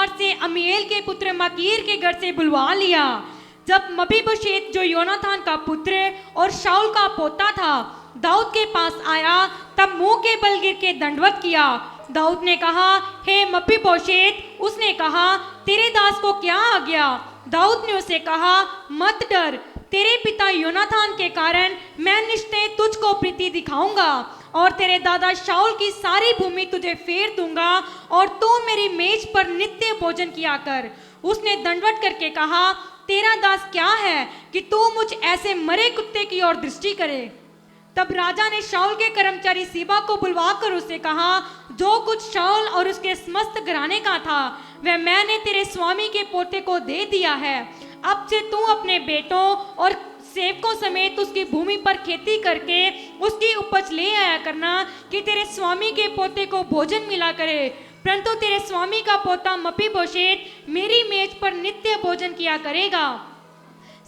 अनुसार से अमीएल के पुत्र मकीर के घर से बुलवा लिया। जब मपीबोशेत जो योनातान का पुत्र और शाऊल का पोता था दाऊद के पास आया, तब मुंह के बल गिर के दंडवत किया। दाऊद ने कहा, हे मपीबोशेत। उसने कहा, तेरे दास को क्या आ गया? दाऊद ने उसे कहा, मत डर, तेरे पिता योनातान के कारण मैं निश्चय तुझको प्रीति दिखाऊंगा और तेरे दादा शाऊल की सारी भूमि तुझे फेर दूंगा और तू मेरी मेज पर नित्य भोजन किया कर। उसने दंडवत करके कहा, तेरा दास क्या है कि तू मुझ ऐसे मरे कुत्ते की ओर दृष्टि करे? तब राजा ने शाऊल के कर्मचारी सीबा को बुलवाकर उसे कहा, जो कुछ शाऊल और उसके समस्त घराने का था वह मैंने तेरे स्वामी के पोते को दे दिया है। अब से तू अपने बेटों और सेवकों समेत उसकी भूमि पर खेती करके उसकी उपज ले आया करना कि तेरे स्वामी के पोते को भोजन मिला करे। परंतु तेरे स्वामी का पोता मपीबोशेत मेरी मेज पर नित्य भोजन किया करेगा।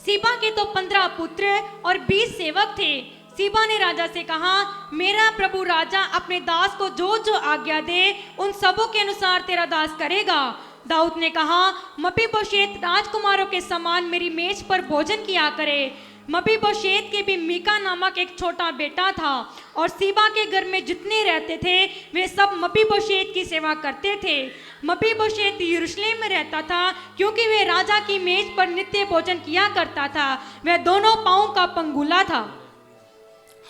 सीबा के तो 15 पुत्र और 20 सेवक थे। सीबा ने राजा से कहा, मेरा प्रभु राजा अपने दास को जो जो आज्ञा दे उन सबों के अनुसार तेरा दास करेगा। दाऊद ने कहा, मपीबोशेत राजकुमारों के समान मेरी मेज पर भोजन किया करे। मपीबोशेत के भी मीका नामक एक छोटा बेटा था और सीबा के घर में जितने रहते थे वे सब मपीबोशेत की सेवा करते थे। मपीबोशेत यरूशलेम में रहता था क्योंकि वे राजा की मेज पर नित्य भोजन किया करता था। वह दोनों पांव का पंगुला था।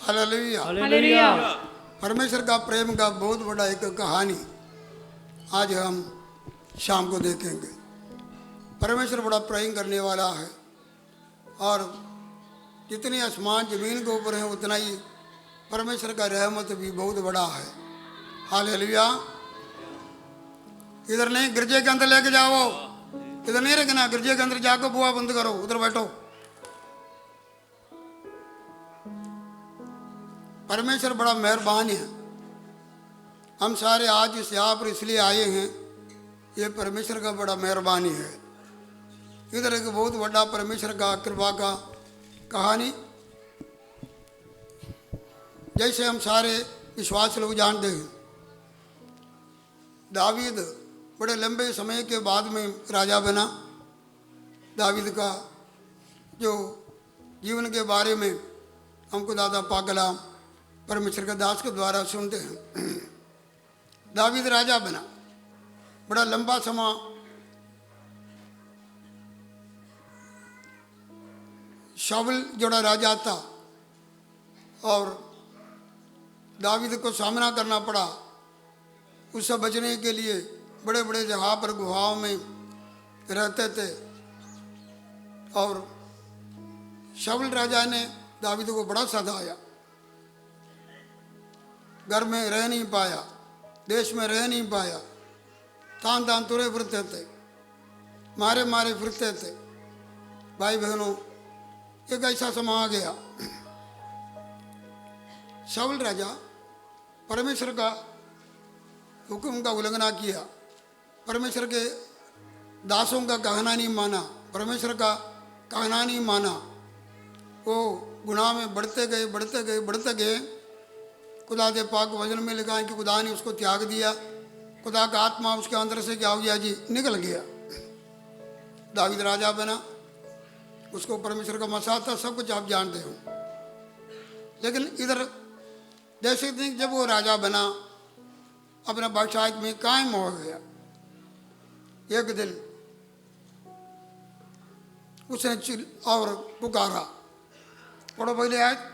हालेलुया। हालेलुया। परमेश्वर का प्रेम का बहुत बड़ा एक कहानी आज हम शाम को देखेंगे। परमेश्वर बड़ा प्रेम करने वाला है और जितनी आसमान जमीन के ऊपर है उतना ही परमेश्वर का रहमत भी बहुत बड़ा है। हालेलुया। इधर नहीं, गिरजे के अंदर लेके जाओ, इधर नहीं रखना, गिरजे के अंदर जाकर बुआ बंद करो, उधर बैठो। परमेश्वर बड़ा मेहरबान है। हम सारे आज इस यहाँ पर इसलिए आए हैं, ये परमेश्वर का बड़ा मेहरबानी है। इधर एक बहुत बड़ा परमेश्वर का कृपा का कहानी, जैसे हम सारे विश्वास लोग जानते हैं, दावीद बड़े लंबे समय के बाद में राजा बना। दावीद का जो जीवन के बारे में हमको दादा पागला परमेश्वर के दास के द्वारा सुनते हैं। दावीद राजा बना, बड़ा लंबा समय शाऊल जोड़ा राजा था और दावीद को सामना करना पड़ा। उससे बचने के लिए बड़े बड़े जगह पर गुफाओं में रहते थे और शाऊल राजा ने दावीद को बड़ा सताया। घर में रह नहीं पाया, देश में रह नहीं पाया, तान तान तुरे फिरते थे, मारे मारे फिरते थे। भाई बहनों, एक ऐसा समय आ गया, शाऊल राजा परमेश्वर का हुक्म का उल्लंघन किया, परमेश्वर के दासों का कहना नहीं माना, परमेश्वर का कहना नहीं माना। वो गुनाह में बढ़ते गए बढ़ते गए बढ़ते गए। खुदा के पाक वचन में लिखा है कि खुदा ने उसको त्याग दिया, खुदा का आत्मा उसके अंदर से क्या हो गया जी, निकल गया। दावीद राजा बना, उसको परमेश्वर का मसा था, सब कुछ आप जानते हो। लेकिन इधर जैसे दिन जब वो राजा बना, अपना बादशाहत में कायम हो गया, एक दिन उसने चिल और पुकारा। पढ़ो पहले आयत।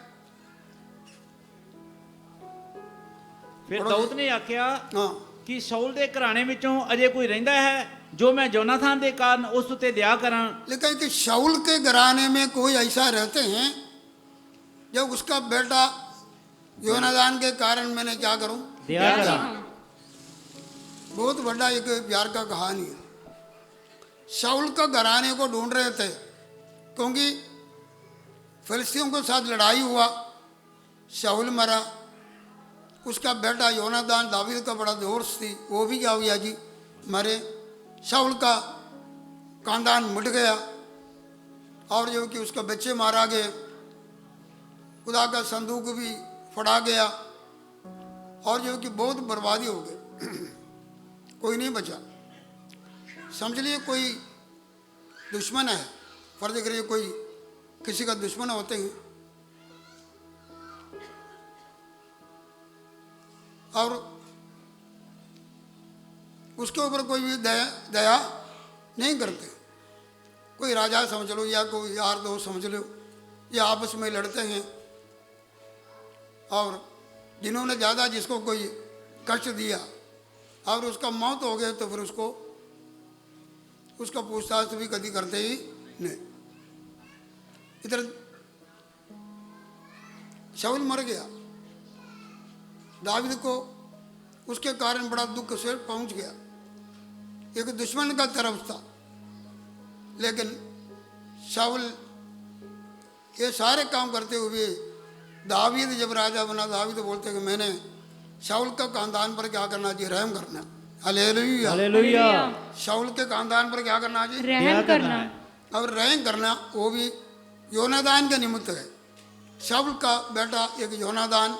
फिर दाऊद ने आख्या हाँ, कि शाऊल दे घराने विचों अजे कोई रहिंदा है जो मैं जोनाथान दे कारण उस उत्ते दया करां। लेकिन कि शाऊल के घराने में कोई ऐसा रहते हैं जब उसका बेटा योनादान के कारण मैंने क्या करूं, दया करां। बहुत बड़ा एक प्यार का कहानी है। शाऊल का घराने को ढूंढ रहे थे क्योंकि फिलिस्तीयों के साथ लड़ाई हुआ, शाऊल मरा, उसका बेटा योनादान दावीद का बड़ा दोस्त थी, वो भी क्या हुआ जी, मरे। शाऊल का खानदान मिट गया और जो कि उसका बच्चे मारा गए, खुदा का संदूक भी फड़ा गया और जो कि बहुत बर्बादी हो गई, कोई नहीं बचा। समझ लिए कोई दुश्मन है, फर्ज करिए कोई किसी का दुश्मन होते हैं और उसके ऊपर कोई भी दया नहीं करते। कोई राजा समझ लो या कोई यार दोस्त समझ लो, या आपस में लड़ते हैं और जिन्होंने ज़्यादा जिसको कोई कष्ट दिया और उसका मौत हो गया तो फिर उसका पूछताछ भी कभी करते ही नहीं। इधर शाऊल मर गया, दाऊद को उसके कारण बड़ा दुख से पहुंच गया। एक दुश्मन का तरफ था, लेकिन शाऊल ये सारे काम करते हुए दाऊद जब राजा बना, दाऊद बोलते कि मैंने शाऊल का खानदान पर क्या करना चाहिए, रहम करना। Hallelujah, hallelujah. शाऊल के खानदान पर क्या करना चाहिए, रहम करना। और रहम करना वो भी योनादान के निमित्त है। शाऊल का बेटा एक योनादान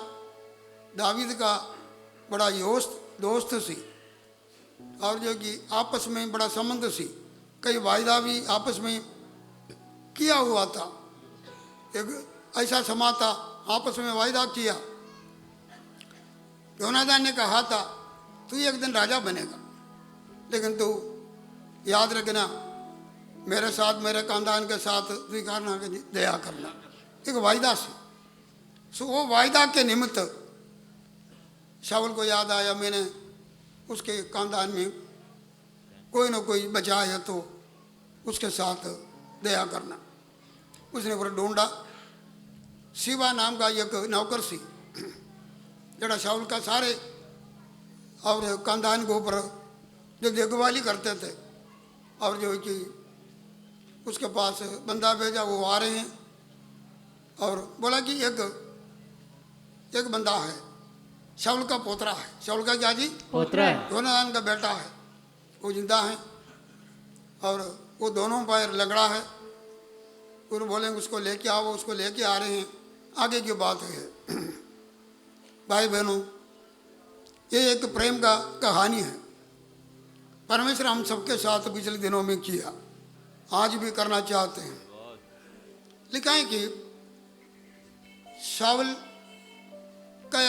दाऊद का बड़ा दोस्त सी, और जो कि आपस में बड़ा संबंध सी, कई वायदा भी आपस में किया हुआ था। एक ऐसा समाज था, आपस में वायदा किया। योनादान ने कहा था तू एक दिन राजा बनेगा, लेकिन तू याद रखना मेरे साथ, मेरे खानदान के साथ स्वीकार ना करना, दया करना। एक वायदा से, सो वो वायदा के निमित्त शाऊल को याद आया मैंने उसके खानदान में कोई ना कोई बचा है तो उसके साथ दया करना। उसने फिर ढूंढा, शिवा नाम का एक नौकर सी, जड़ा शाऊल का सारे और खानदान के ऊपर जो देखभाली करते थे, और जो कि उसके पास बंदा भेजा, वो आ रहे हैं और बोला कि एक बंदा है, शाऊल का पोतरा है। शाऊल का क्या जी, पोतरा है। योनादान का बेटा है, वो जिंदा है और वो दोनों पैर लंगड़ा है। उन्होंने बोले उसको लेके आओ, उसको लेके आ रहे हैं। आगे की बात है भाई बहनों, ये एक प्रेम का कहानी है। परमेश्वर हम सबके साथ पिछले दिनों में किया, आज भी करना चाहते हैं। लिखा है कि शाऊल का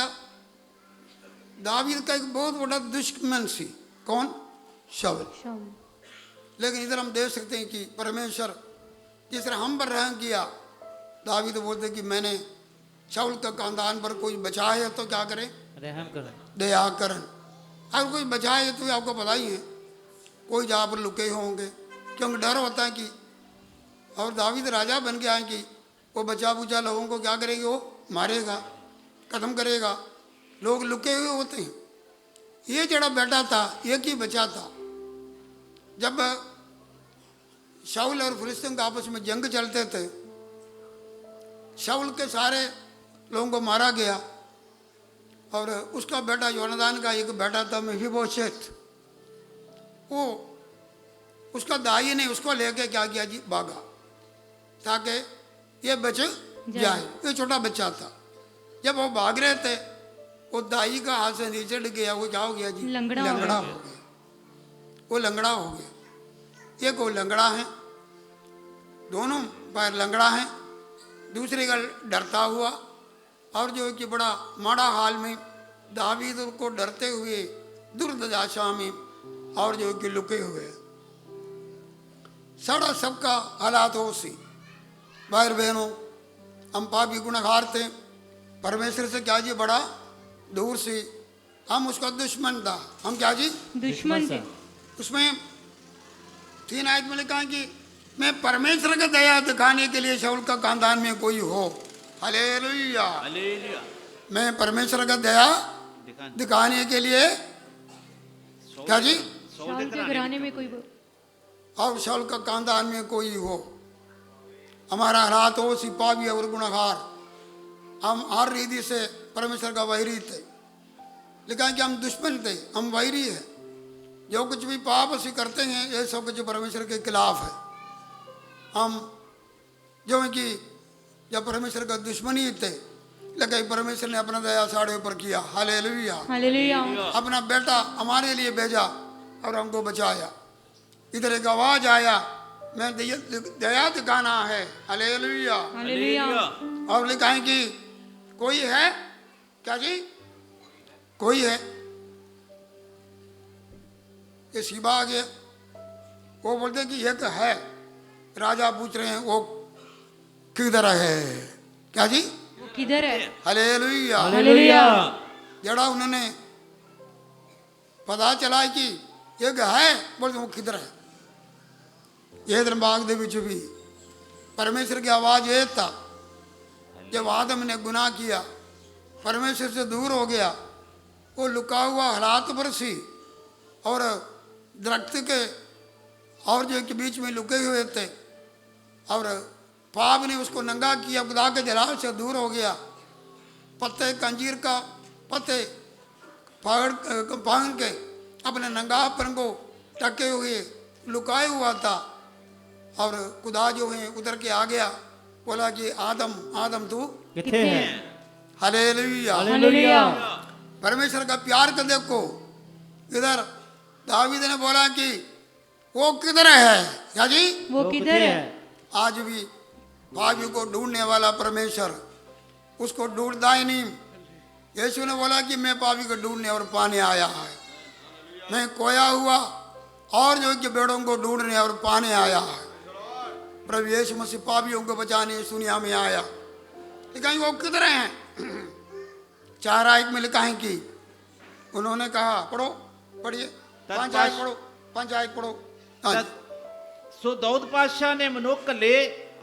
दाऊद का एक बहुत बड़ा दुश्मन सी, कौन, शाऊल। लेकिन इधर हम देख सकते हैं कि परमेश्वर जिस तरह हम पर रहम किया, दाऊद बोलते कि मैंने शाऊल का खानदान पर कोई बचा है तो क्या करें, रहम करें, दया करें। अगर कोई बचाए है तो आपको पता ही है, कोई जहाँ पर लुके होंगे, क्योंकि डर होता है कि, और दाऊद राजा बन के आए कि वो बचा बुचा लोगों को क्या करेंगे, वो मारेगा, खत्म करेगा। लोग लुके हुए होते हैं। ये जड़ा बेटा था, एक ही बचा था। जब शाऊल और फिलिस्तीन का आपस में जंग चलते थे, शाऊल के सारे लोगों को मारा गया और उसका बेटा योनादान का एक बेटा था मेफीबोशेत, वो उसका दाई ने उसको लेके क्या किया जी, भागा ताकि ये बच जाए। ये छोटा बच्चा था। जब वो भाग रहे थे, वो दाई का हाथ से नीचे गिर गया, वो क्या हो गया जी, लंगड़ा हो गया। वो लंगड़ा हो गया। एक वो लंगड़ा है, दोनों पैर लंगड़ा है, दूसरे का डरता हुआ, और जो कि बड़ा माड़ा हाल में दाऊद को डरते हुए दुर्दशा में और जो कि लुके हुए। सारा सबका हालात हो सी। भाई बहनों, हम पापी गुनहगार थे, परमेश्वर से क्या जी बड़ा दूर से, हम उसका दुश्मन था। हम क्या जी, दुश्मन थे। उसमें 3 आयत में लिखा है कि मैं परमेश्वर का दया दिखाने के लिए शाऊल का खानदान में कोई हो, हालेलुया, हालेलुया, मैं परमेश्वर का दया दिखाने के लिए क्या जी, शाऊल के घराने में कोई और शाऊल का खानदान में कोई हो। हमारा हालात हो सिपाही और गुनहगार, हम हर रीति से परमेश्वर का वैरी थे। लिखा है कि हम दुश्मन थे, हम वैरी है। जो कुछ भी पाप ਅਸੀਂ करते हैं, ये सब कुछ परमेश्वर के खिलाफ है। हम जो है कि जब परमेश्वर का दुश्मनी थे, लेकिन परमेश्वर ने अपना दया साढ़े ऊपर किया, हालेलुया, हालेलुया। अपना बेटा हमारे लिए भेजा और हमको बचाया। इधर एक आवाज आया, मैं दया दिखाना है। हालेलुया। हालेलुया। और लिखा है कि कोई है, क्या जी, कोई है। ये शिबा आ गया, वो बोलते कि एक है। राजा पूछ रहे हैं वो किधर है, क्या जी, वो किधर है? हालेलुया। हालेलुया। जड़ा उन्होंने पता चला कि एक है, बोलते वो किधर है। ये दिमाग दे विच भी परमेश्वर की आवाज ये था, जब आदम ने गुनाह किया, परमेश्वर से दूर हो गया, वो लुका हुआ हालात पर सी और दरख्त के और जो के बीच में लुके हुए थे, और पाप ने उसको नंगा किया, खुदा के जलाल से दूर हो गया। पत्ते कंजीर का पत्ते पहन के अपने नंगापन को टके हुए लुकाए हुआ था, और खुदा जो है उधर के आ गया, बोला कि आदम आदम तू किथे है? हालेलुया। हालेलुया। परमेश्वर का प्यार का देखो। इधर दावीद ने बोला कि वो किधर है, क्या जी, वो किधर है? आज भी पापी को ढूंढने वाला परमेश्वर उसको ढूंढता ही नहीं। यीशु ने बोला कि मैं पापी को ढूंढने और पाने आया है, मैं खोया हुआ और जो कि बेड़ों को ढूंढने और पाने आया है। प्रभु यीशु मसीह पापियों को बचाने इस दुनिया में आया। कहीं वो किधर हैं? 4 आयत में लिखा है कि उन्होंने कहा, पढ़ो, पढ़िए, 5 आयत पढ़ो, 5 आयत पढ़ो। हाँ जी। ਸੋ ਦਾਊਦ ਪਾਤਸ਼ਾਹ ਨੇ ਮਨੁੱਖ ਘੱਲੇ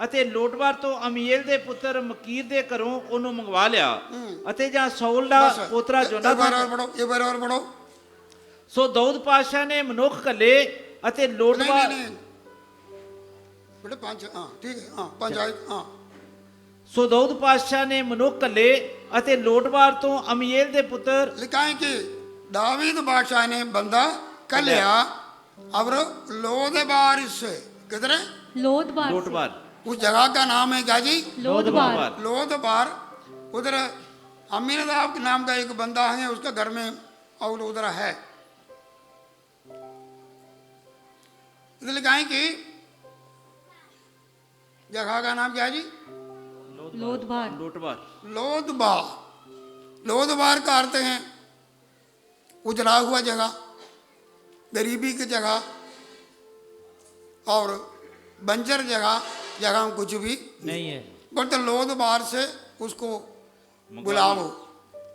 ਅਤੇ ਲੋਟਵਾਰ ਤੋਂ ਅਮੀਏਲ ਦੇ ਪੁੱਤਰ ਮਕੀਰ ਦੇ ਘਰੋਂ ਉਹਨੂੰ ਮੰਗਵਾ ਲਿਆ, ਅਤੇ ਜਾਂ ਸਾਊਲ ਦਾ बस, ਪੋਤਰਾ एक बार ਜੋਨਾਥਨ। और पढ़ो, एक बार और पढ़ो। ਸੋ ਦਾਊਦ ਪਾਤਸ਼ਾਹ ਨੇ ਮਨੁੱਖ ਘੱਲੇ ਅਤੇ नहीं ਲੋਟਵਾਰ नहीं नहीं बेटे 5, हाँ ठीक है, हाँ 5 आयत, हाँ। ਸੋ ਦਾਊਦ ਪਾਤਸ਼ਾਹ ਨੇ ਮਨੁੱਖ ਘੱਲੇ ਅਤੇ ਲੋਟਵਾਰ ਤੋਂ ਅਮੀਏਲ ਦੇ ਪੁੱਤਰ लिखा है कि दावीद बादशाह ने बंदा कल्या और लोदबार से, किधर है, लोदबार से। ਲੋਟਵਾਰ उस जगह का नाम है क्या जी, लोदबार। लोदबार। उधर अमीनदाब के नाम का एक बंदा है, उसका घर में और उधर है। इधर लिखा है कि जगह का नाम क्या है जी, लोदबार। ਲੋਟਵਾਰ लोदबार। लोदबार का अर्थ है उजला हुआ जगह, गरीबी की जगह और बंजर जगह, जगह में कुछ भी नहीं है। बट लोदबार से उसको बुलाओ।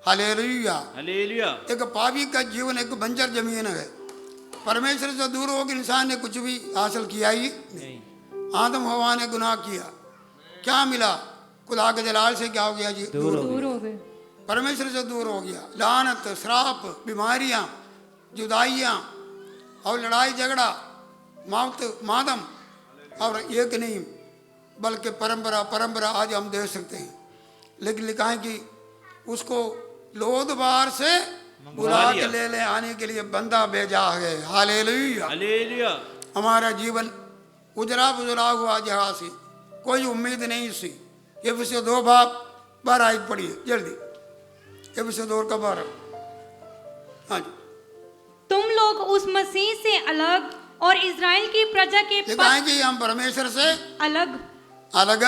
हालेलुया। हालेलुया। एक पापी का जीवन एक बंजर जमीन है। परमेश्वर से दूर होकर इंसान ने कुछ भी हासिल किया ही नहीं। आदम हवा ने गुनाह किया, क्या मिला, खुदा के जलाल से क्या हो गया जी, दूर दूर हो गए। परमेश्वर से दूर हो गया। लानत, श्राप, बीमारियां, जुदाइयां और लड़ाई झगड़ा, मौत, मातम, और एक नहीं बल्कि परंपरा परंपरा आज हम देख सकते हैं। लेकिन लिखा है कि उसको लोदबार से बुला के ले आने के लिए बंदा भेजा है। हालेलुया। हालेलुया। हमारा जीवन उजरा बुजरा हुआ जहाँ से कोई उम्मीद नहीं सी। ये विषय 2 बाप 12 आयत पढ़िए जल्दी। ये विषय 2 का 12। हाँ जी। तुम लोग उस मसीह से अलग और इज़राइल की प्रजा के लिखा है कि हम परमेश्वर से अलग अलग,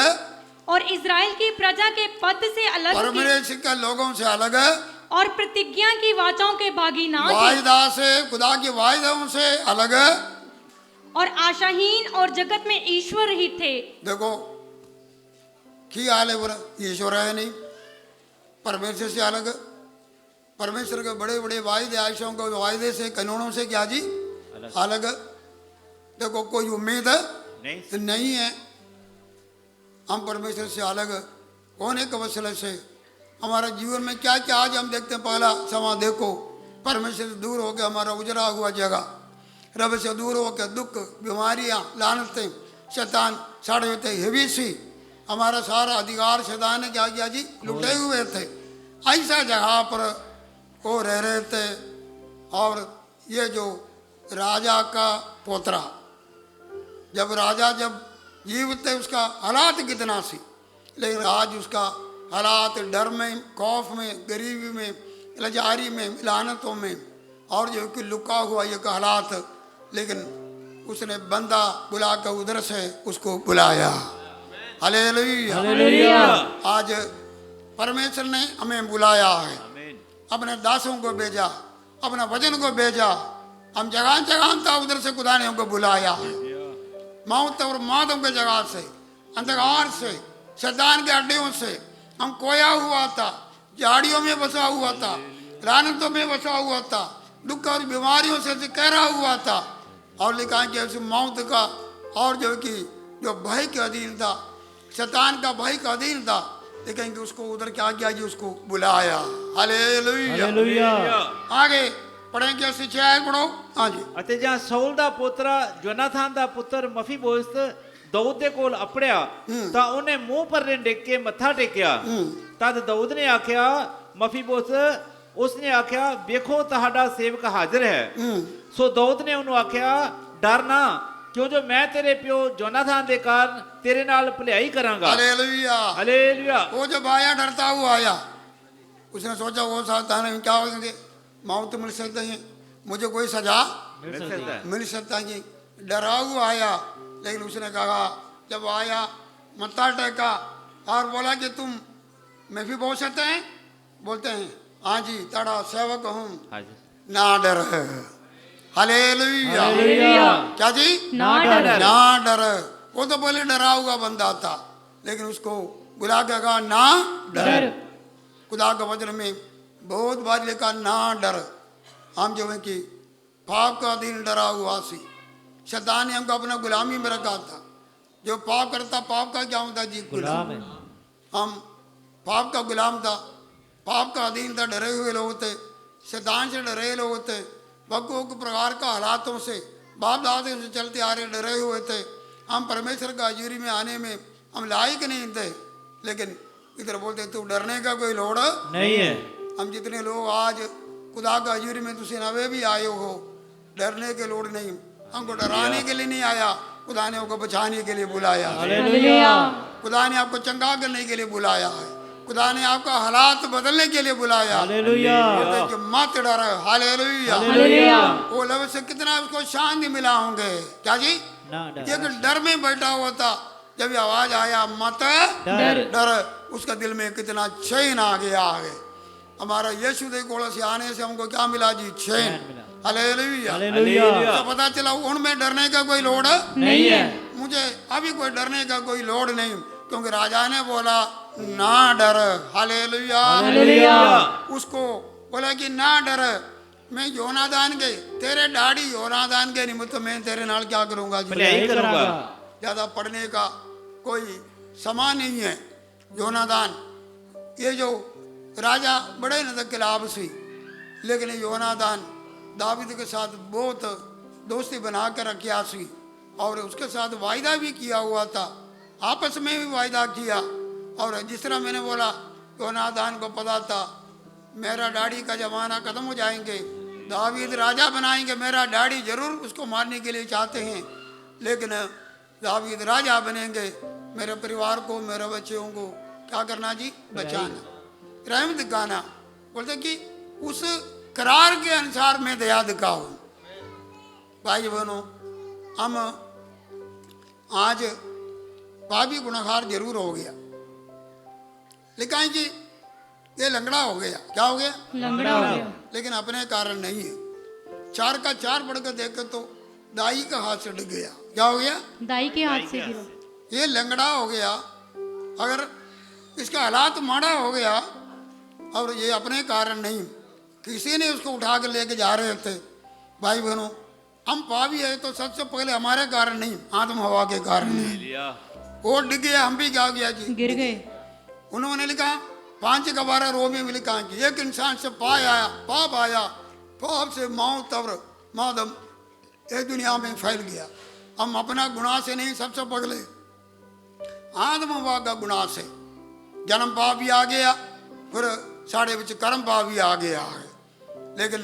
और इज़राइल की प्रजा के पद से अलग परमेश्वर के लोगों से अलग, और प्रतिज्ञा की वाचाओं के भागी ना थे, वायदा से, खुदा के वायदों से अलग, और आशाहीन और जगत में ईश्वर ही थे। देखो की हाल है बुरा, ईश्वर है नहीं, परमेश्वर से अलग। परमेश्वर के बड़े बड़े वायदे, आयशों के वायदे से, कानूनों से क्या जी, अलग। देखो कोई उम्मीद नहीं है। हम परमेश्वर से अलग होने के वसीले से हमारा जीवन में क्या क्या आज हम देखते हैं। पहला समा देखो, परमेश्वर से दूर होकर हमारा उजरा हुआ जगह, रब से दूर होकर दुख, बीमारियां, लानतें, शैतान साढ़े होते हेवी सी, हमारा सारा अधिकार शैतान ने क्या किया जी, लुटे हुए थे। ऐसा जगह पर वो रह रहे थे। और ये जो राजा का पोतरा, जब राजा जब जीवित थे उसका हालात कितना सी, लेकिन आज उसका हालात डर में, खौफ में, गरीबी में, लाचारी में, लानतों में, और जो कि लुका हुआ ये हालात। लेकिन उसने बंदा बुला कर उधर से उसको बुलाया। हालेलुया। हालेलुया। आज परमेश्वर ने हमें बुलाया है, आमीन। अपने दासों को भेजा, अपना वचन को भेजा। हम जगह जगह था उधर से खुदा ने हमको बुलाया है। मौत और मौतों के जगह से, अंधकार से, शैतान के अड्डियों से हम खोया हुआ था, झाड़ियों में बसा हुआ था, लानतों में बसा हुआ था, दुख और बीमारियों से कहरा हुआ था। और लिखा कि उस मौत का और जो कि जो भय के अधीन था, शैतान का भय का अधीन था, लेकिन कि उसको उधर क्या किया जी, उसको बुलाया। हालेलुया। हालेलुया। आगे पढ़ेंगे, अस्सी 6 पढ़ो। हाँ जी। ਅਤੇ ਜਾਂ ਸਾਊਲ ਦਾ ਪੋਤਰਾ ਜੋਨਾਥਨ ਦਾ ਪੁੱਤਰ ਮਫੀਬੋਸ਼ਤ ਦਾਊਦ ਦੇ ਕੋਲ ਅਪੜਿਆ ਤਾਂ ਉਹਨੇ ਮੂੰਹ ਪਰਨੇ ਡਿੱਗ ਕੇ ਮੱਥਾ ਟੇਕਿਆ। ਤਦ ਦਾਊਦ ਨੇ ਆਖਿਆ, ਮਫੀਬੋਸ਼ਤ, ਉਸਨੇ ਆਖਿਆ, ਵੇਖੋ ਤੁਹਾਡਾ ਸੇਵਕ ਹਾਜ਼ਰ ਹੈ। ਸੋ ਦਾਊਦ ਨੇ ਉਹਨੂੰ ਆਖਿਆ, ਡਰ ਨਾ, ਕਿਉਂ ਜੋ ਮੈਂ ਤੇਰੇ ਪਿਓ ਜੋਨਾਥਨ ਦੇ ਕਾਰਨ ਤੇਰੇ ਨਾਲ ਭਲਾਈ ਕਰਾਂਗਾ। हालेलुया। ਹਾਲੇਲੂਇਆ। वो जब आया डरता हुआ आया, उसने सोचा वो सावधान है, क्या होंगे, मौत मिल सकते हैं, मुझे कोई सजा ਮਿਲ ਸਕਦਾ ਹੈ। मिल सकता है। डरा हुआ आया, लेकिन उसने कहा, जब आया मत्था टेका और बोला कि तुम मफीबोशत हैं, बोलते हैं हाँ जी, तेरा सेवक हूँ, ਹਾਜ਼ਰ। ना डर। हालेलुया। हालेलुया। क्या जी, ना डर। ना डर। वो तो पहले डरा हुआ बंदा था, लेकिन उसको बुला के कहा ना डर। खुदा के वचन में बहुत बार लिखा ना डर। हम जो है कि पाप का अधीन डरा हुआ सी, शैतान ने हमको अपना गुलामी में रखा था। जो पाप करता, पाप का क्या होता जी, गुलाम है। हम पाप का गुलाम था, पाप का अधीन था, डरे हुए लोग थे, शैतान से डरे हुए लोग थे, बको प्रकार का हालातों से, बाप दादे से चलते आ रहे डरे हुए थे। हम परमेश्वर का हजूरी में आने में हम लायक नहीं थे, लेकिन इधर बोलते तू डरने का कोई लोड़ नहीं है। हम जितने लोग आज खुदा का हजूरी में तुझे नवे भी आए हो, डरने के लोड़ नहीं। हमको डराने के लिए नहीं आया, खुदा ने हमको बचाने के लिए बुलाया है। हालेलुया। खुदा ने आपको चंगा करने के लिए बुलाया है। खुदा ने आपका हालात बदलने के लिए बुलाया है। हालेलुया। बोलते हैं कि मत डर। हालेलुया। हालेलुया। वो लफ्ज़ से कितना उसको शांति मिला होंगे, क्या जी, ना डर। एक डर में बैठा हुआ था, जब ये आवाज आया मत डर। डर, उसका दिल में कितना चैन आ गया है। हमारा यीशु दे कोल से आने से हमको क्या मिला जी, चैन। चैन मिला। हालेलुया। हालेलुया। तो पता चला उनमें डरने का कोई लोड़ नहीं है। मुझे अभी कोई डरने का कोई लोड़ नहीं, क्योंकि राजा ने बोला ना डर। हालेलुया। हालेलुया। उसको बोला कि ना डर, मैं योनादान के, तेरे दाढ़ी योनादान के निमित्त मैं तेरे नाल क्या करूंगा जी, भलाई करूंगा। ज़्यादा पढ़ने का कोई समान नहीं है। योनादान ये जो राजा बड़े न खिलाफ सी, लेकिन योनादान दावीद के साथ बहुत दोस्ती बना कर रखा सी, और उसके साथ वायदा भी किया हुआ था, आपस में भी वायदा किया। और जिस तरह मैंने बोला, योनादान को पता था मेरा डैडी का ज़माना ख़त्म हो जाएंगे, दावीद राजा बनाएंगे, मेरा डैडी जरूर उसको मारने के लिए चाहते हैं, लेकिन दावीद राजा बनेंगे, मेरे परिवार को, मेरे बच्चों को क्या करना जी, बचाना, रहम दिखाना। बोलते कि उस करार के अनुसार मैं दया दिखाऊं। भाई बहनों, हम आज पापी गुनहगार जरूर हो गया, लिखा है कि ये लंगड़ा हो गया। क्या हो गया, लंगड़ा हो गया। लेकिन अपने कारण नहीं है। 4 का 4 पढ़कर देखे तो दाई का हाथ से डिग गया। क्या हो गया, दाई के हाथ से गिरा। ये लंगड़ा हो गया। अगर इसका हालात माड़ा हो गया, और ये अपने कारण नहीं, किसी ने उसको उठा कर लेके जा रहे थे। भाई बहनों, हम पापी है तो सबसे पहले हमारे कारण नहीं, आदम हवा के कारण है। वो डिग गया, हम भी क्या हो गया जी, गिर गए। उन्होंने लिखा 5 का 12 रो में भी लिखा कि एक इंसान से पाप आया, पाप से मौत और मादम एक दुनिया में फैल गया। हम अपना गुनाह से नहीं, सबसे पहले आदम हवा का गुनाह से जन्म पाप भी आ गया, फिर साढ़े बिच कर्म पाप भी आ गया है। लेकिन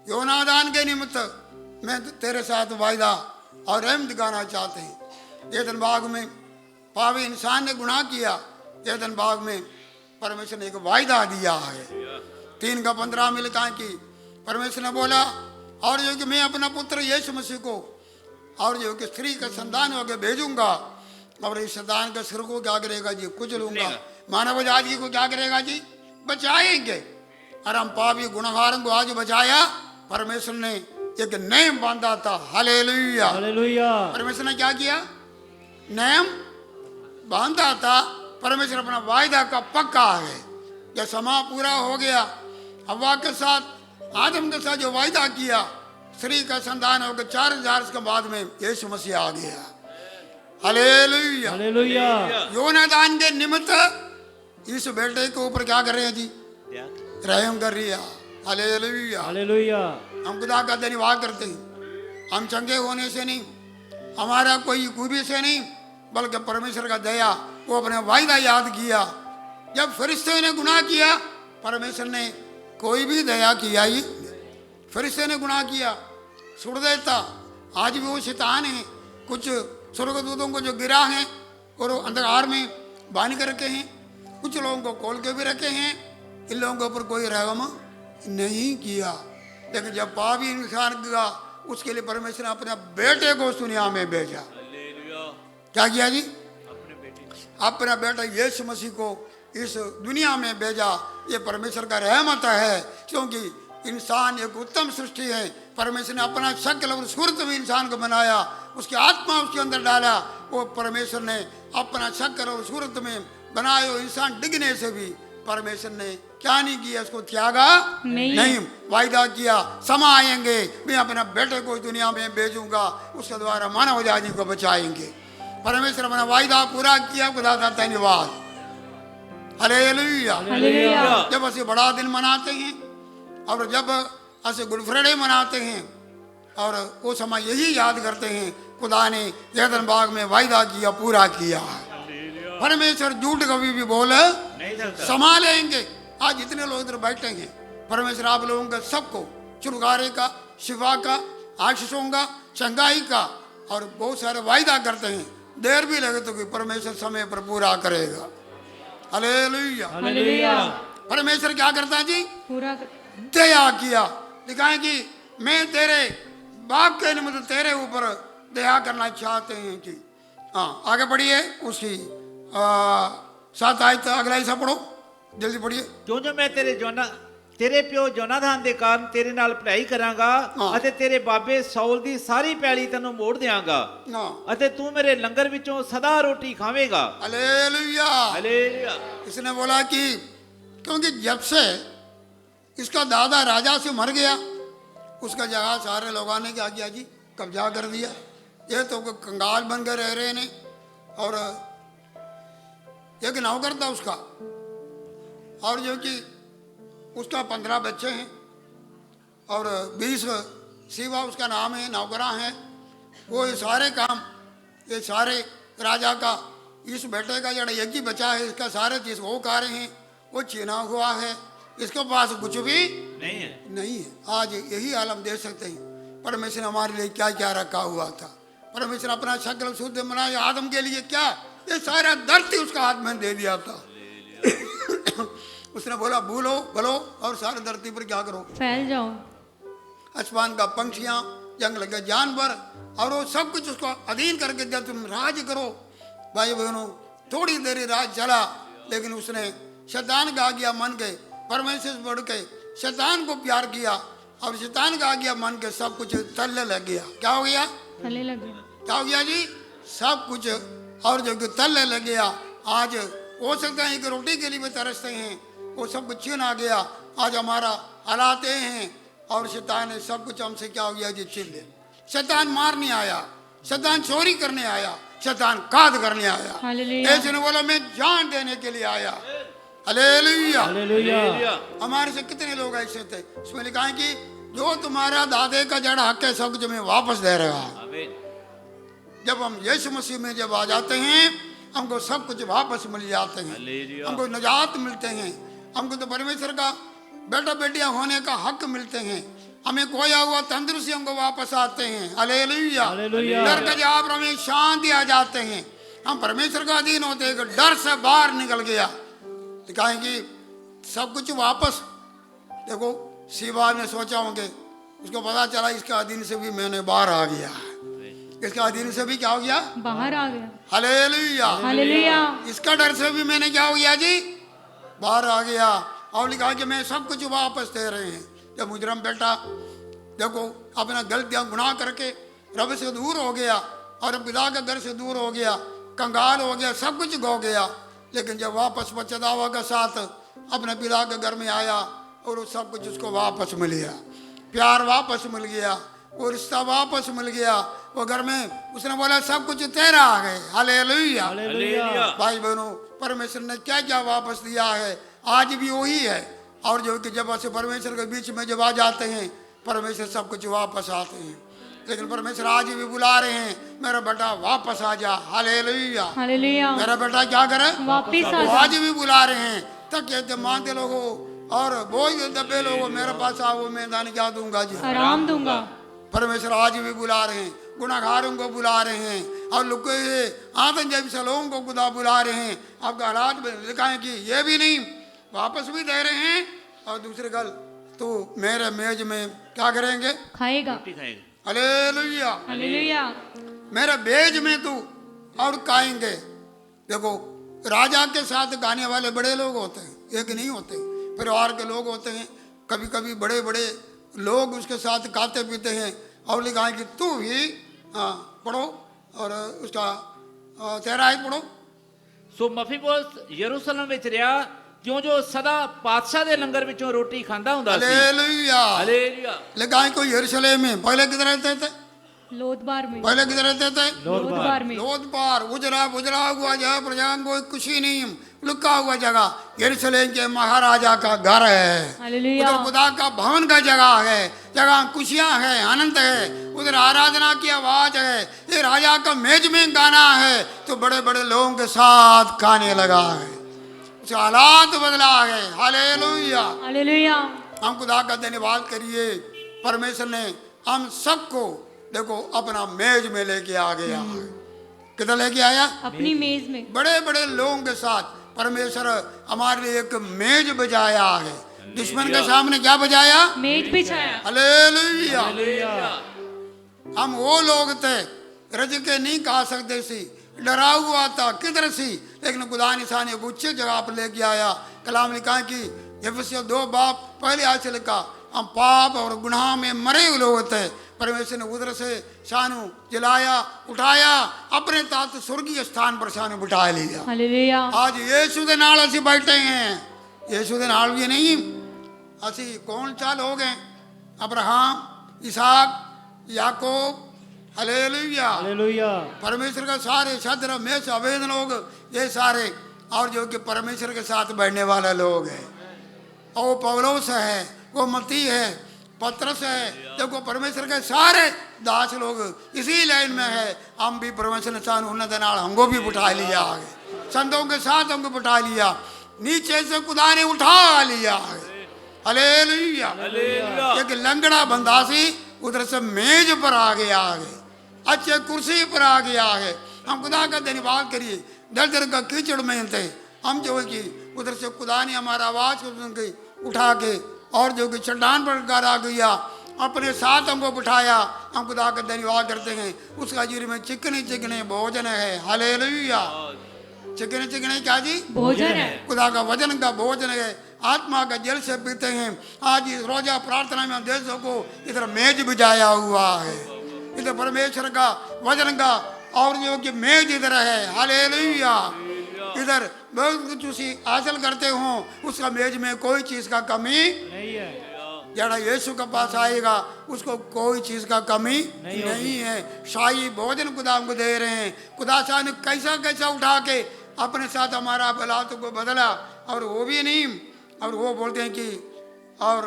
योनादान के निमित्त मैं तेरे साथ वायदा और रहम दिखाना चाहते हैं। एदन बाग में पापी इंसान ने गुनाह किया, एदन बाग में परमेश्वर ने एक वायदा दिया है। 3 का 15 में लिखा है कि परमेश्वर ने बोला, और जो कि मैं अपना पुत्र यीशु मसीह को और जो कि स्त्री का संतान होकर भेजूंगा और इस संतान के सिर को क्या करेगा जी, कुछ लूंगा। मानव जाति को क्या करेगा जी, बचाएंगे। और हम पापी गुनहगारों को आज बचाया। परमेश्वर ने एक नियम बांधा था। Hallelujah, hallelujah. परमेश्वर ने क्या किया, नियम बांधा था। परमेश्वर अपना वायदा का पक्का है। जब समय पूरा हो गया, हव्वा के साथ, आदम के साथ जो वायदा किया, स्त्री का संतान होकर 4000 के बाद में यीशु मसीह आ गया। Hallelujah, hallelujah. योनादान के निमित्त इस बेटे के ऊपर क्या कर रहे हैं जी, रहम कर रही है। Hallelujah, hallelujah. हम खुदा का धन्यवाद करते हैं। हम चंगे होने से नहीं, हमारा कोई खूबी से नहीं, बल्कि परमेश्वर का दया। वो अपने वायदा याद किया। जब फरिश्ते ने गुनाह किया, परमेश्वर ने कोई भी दया किया ही। फरिश्ते ने गुनाह किया, सुड़ देता। आज भी वो शैतान है। कुछ स्वर्गदूतों को जो गिरा है और अंधकार में बांध के रखे हैं, कुछ लोगों को खोल के भी रखे हैं। इन लोगों के ऊपर कोई रहम नहीं किया। लेकिन जब पापी इंसान किया, उसके लिए परमेश्वर ने अपने बेटे को इस दुनिया में भेजा। क्या किया जी, अपना बेटा यीशु मसीह को इस दुनिया में भेजा। ये परमेश्वर का रहमत है, क्योंकि इंसान एक उत्तम सृष्टि है। परमेश्वर ने अपना शक्ल और सूरत में इंसान को बनाया, उसकी आत्मा उसके अंदर डाला। वो परमेश्वर ने अपना शक्ल और सूरत में बनाया। इंसान डिगने से भी परमेश्वर ने क्या नहीं किया, उसको त्यागा नहीं। वायदा किया, समय आएंगे मैं अपना बेटे को इस दुनिया में भेजूंगा, उसके द्वारा मानव जाति को बचाएंगे। परमेश्वर अपना वायदा पूरा किया। खुदा का धन्यवाद। Hallelujah, hallelujah. जब ਅਸੀਂ बड़ा दिन मनाते हैं और जब ਅਸੀਂ गुड फ्राइडे मनाते हैं, और वो समय यही याद करते हैं, खुदा ने एदन बाग में वायदा किया, पूरा किया। परमेश्वर झूठ कभी भी बोल नहीं सकता। संभालेंगे। आज जितने लोग इधर बैठे हैं, परमेश्वर आप लोगों का सबको छुटकारे का, शिफा का, आशीषों का, चंगाई का और बहुत सारे वायदा करते हैं। देर भी लगे तो कोई परमेश्वर समय पर पूरा करेगा। Hallelujah, hallelujah. परमेश्वर क्या करता है जी, पूरा दया किया। दिखाएं कि मैं तेरे बाप के निमित्त तेरे ऊपर दया करना चाहते हैं कि हाँ। आगे बढ़िए, उसकी 7 आयत अगला हिस्सा पढ़ो, जल्दी पढ़िए। क्यों जो मैं तेरे ਪਿਓ ਜੋਨਾਥਨ ਦੇ ਕਾਰਨ ਤੇਰੇ ਨਾਲ ਪੜ੍ਹਾਈ ਕਰਾਂਗਾ ਹਾਂ। ਅਤੇ ਤੇਰੇ ਬਾਬੇ ਸੌਲ ਦੀ ਸਾਰੀ ਪੈਲੀ ਤੈਨੂੰ ਮੋੜ ਦਿਆਂਗਾ हाँ, ਅਤੇ ਤੂੰ ਮੇਰੇ ਲੰਗਰ ਵਿੱਚੋਂ ਸਦਾ ਰੋਟੀ ਖਾਵੇਂਗਾ। हालेलुया। ਹਾਲੇਲੂया। इसने बोला कि क्योंकि जब से इसका दादा राजा से मर गया, उसका जगह सारे लोगों ने क्या किया जी, कब्जा कर दिया। ये तो कंगाल बन के रह रहे ने। और एक नौकर था उसका, और जो कि उसका 15 बच्चे हैं और 20 सेवा उसका नाम है, नौकरा है। वो ये सारे काम, ये सारे राजा का, इस बेटे का जड़ा एक ही बचा है, इसका सारे चीज़ वो खा रहे हैं। वो चीना हुआ है, इसके पास कुछ भी नहीं है। आज यही हाल हम देख सकते हैं। परमेश्वर ने हमारे लिए क्या क्या रखा हुआ था। परमेश्वर अपना शक्ल शुद्ध बनाया आदम के लिए। क्या ये सारा धरती उसका हाथ में दे दिया था। उसने बोला भूलो भलो और सारे धरती पर क्या करो, फैल जाओ। आसमान का पंछियां, जंगल के जानवर, और वो सब कुछ उसको अधीन करके जब तुम राज करो। भाई बहनों, थोड़ी देर राज चला, लेकिन उसने शैतान का आज्ञा मान के, परमेश्वर से बढ़ के शैतान को प्यार किया, और शैतान का आज्ञा मान के सब कुछ तलने लग गया। क्या हो गया, थले लगे। क्या हो गया जी, सब कुछ और जो तलने लग गया। आज हो सकता है कि रोटी के लिए भी तरसते हैं, वो सब कुछ छीन आ गया। आज हमारा हालात हैं, और शैतान ने सब कुछ हमसे क्या हो गया जी, छीन ले। शैतान मारने आया, शैतान चोरी करने आया, शैतान काद करने आया। हालेलुया। ऐसे ने बोला मैं जान देने के लिए आया। Hallelujah, hallelujah. हमारे से कितने लोग ऐसे थे। उसमें लिखा है कि जो तुम्हारा दादे का जड़ हक है सब कुछ मैं वापस दे रहा। जब हम यीशु मसीह में जब आ जाते हैं, हमको सब कुछ वापस मिल जाते हैं, हमको निजात मिलते हैं, हमको तो परमेश्वर का बेटा बेटियां होने का हक मिलते हैं। हमें खोया हुआ तंदुरुस्ती हमको वापस आते हैं। Hallelujah, hallelujah. डर के जवाब पर हमें शांति आ जाते हैं। हम परमेश्वर का अधीन होते हैं, डर से बाहर निकल गया। दिखाएंगे सब कुछ वापस। देखो शिवा ने सोचा होंगे, उसको पता चला इसका अधीन से भी मैंने बाहर आ गया। ये इसका अधीन से भी क्या हो गया? बाहर आ गया। हालेलुया। हालेलुया। इसका डर से भी मैंने क्या हो गया जी? बाहर आ गया। और लिखा कि मैं सब कुछ वापस दे रहे हैं। जब मुजरम बेटा देखो अपना गलतियां गुनाह करके रब से दूर हो गया और पिता के घर से दूर हो गया, कंगाल हो गया, सब कुछ खो गया, लेकिन जब वापस पछतावा के साथ अपने पिता के घर में आया और वो सब कुछ उसको वापस मिल गया, प्यार वापस मिल गया, वो रिश्ता वापस मिल गया, वो घर में उसने बोला सब कुछ तेरा है। हालेलुया। हालेलुया। भाई बहनों, परमेश्वर ने क्या क्या वापस दिया है, आज भी वही है। और जो कि जब ऐसे परमेश्वर के बीच में जब आ जाते हैं, परमेश्वर सब कुछ वापस आते हैं। लेकिन परमेश्वर आज भी बुला रहे हैं, मेरा बेटा वापस आ जा। हालेलुया। हालेलुया। मेरा बेटा क्या करे? वापिस आ वो जा। आज भी बुला रहे हैं। तक कहते मांगते लोगों और बोझ दबे लोगों, मेरे पास आओ, मैं दान क्या दूंगा जी, आराम दूंगा। परमेश्वर आज भी बुला रहे हैं, गुनाहगारों को बुला रहे हैं, और लुके हुए आतंक जैसे लोगों को खुदा बुला रहे हैं। आपका हालात में लिखा है कि ये भी नहीं, वापस भी दे रहे हैं। और दूसरी गल, तो मेरे मेज में क्या करेंगे? खाएगा। रोटी खाएंगे। हालेलुया। हालेलुया। मेरे बेज में तू और खाएंगे। देखो राजा के साथ गाने वाले बड़े लोग होते हैं, एक नहीं होते, परिवार के लोग होते हैं। कभी कभी बड़े बड़े लोग उसके साथ खाते पीते हैं। और लिखा है कि तू भी पढ़ो और उसका 13 आयत पढ़ो। सो मफीबोस यरूशलेम ਵਿੱਚ ਰਿਹਾ, क्यों जो सदा पातशाह ਦੇ ਲੰਗਰ ਵਿੱਚੋਂ रोटी ਖਾਂਦਾ ਹੁੰਦਾ ਸੀ। हालेलुया। हालेलुया। लिखा है कोई यरूशलेम में पहले किधर रहते थे? लोदबार में। पहले किधर रहते थे? लोदबार में। लोदबार उजड़ा बुजड़ा हुआ जगह, प्रजा को कुछ ही नहीं, लुका हुआ जगह यरूशलेम के महाराजा का घर है। हालेलुया। उधर खुदा का भवन का जगह है, जगह खुशियां है, आनंद है, उधर आराधना की आवाज है। ये राजा का मेज में गाना है तो बड़े बड़े लोगों के साथ खाने लगा है, उसके हालात बदला है। हालेलुया। हालेलुया। हम खुदा का धन्यवाद करिए, परमेश्वर ने हम सबको देखो अपना मेज में लेके आ गया है। किधर लेके आया? अपनी मेज में। बड़े बड़े लोगों के साथ परमेश्वर हमारे लिए एक मेज बजाया है। दुश्मन के सामने क्या बजाया? मेज बिछाया। हालेलुया। हालेलुया। हम वो लोग थे रज के नहीं खा सकते सी, डरा हुआ था किधर सी, लेकिन खुदा निशान एक उच्च जगह पर लेके आया। कलाम लिखा है कि यफेसियों 2 बाब पहले आयत से लिखा, हम पाप और गुनाह में मरे हुए लोग थे, परमेश्वर ने उधर से शानू जलाया, उठाया, अपने तात स्वर्गीय स्थान पर शानू बिठा लिया। हालेलुया। आज यीशु दे नाल असी बैठे हैं। यीशु दे नाल भी नहीं, असी कौन चाल हो गए? अब्राहम, इसहाक, याकूब। हालेलुया। हालेलुया। परमेश्वर का सारे शद्र में अवैध लोग, ये सारे और जो कि परमेश्वर के साथ बैठने वाले लोग हैं। और वो पौलुस है, वो मत्ती है, पत्रस है, देखो परमेश्वर के सारे दास लोग इसी लाइन में है। हम भी परमेश्वर ने चाह उन्नत नाल हमको भी उठा लिया है, संतों के साथ हमको उठा लिया, नीचे से खुदा ने उठा लिया है। हालेलुया। हालेलुया। एक लंगड़ा बंदा सी उधर से मेज पर आ गया है, अच्छे कुर्सी पर आ गया है। हम खुदा का धन्यवाद करिए, दर दर का कीचड़ में थे हम, जो है कि उधर से खुदा ने हमारा आवाज को सुन के उठा के और जो कि चट्टान पर गार आ गया, अपने साथ हमको बिठाया। हम खुदा का धन्यवाद करते हैं। उसका जीर में चिकने चिकने भोजन है। हालेलुया। चिकने चिकने क्या जी? भोजन है। खुदा का वजन का भोजन है, आत्मा का जल से पीते हैं। आज इस रोजा प्रार्थना में हम देशों को इधर मेज बिछाया हुआ है, इधर परमेश्वर का वजन का और जो कि मेज इधर है। हालेलुया। इधर बहुत कुछ उसी हासिल करते हो, उसका मेज में कोई चीज का कमी नहीं है। जरा यीशु के पास आएगा उसको कोई चीज का कमी नहीं है। शाही भोजन खुदा हमको दे रहे हैं। खुदा शाह ने कैसा कैसा उठा के अपने साथ हमारा हालात को बदला, और वो भी नहीं, और वो बोलते हैं कि और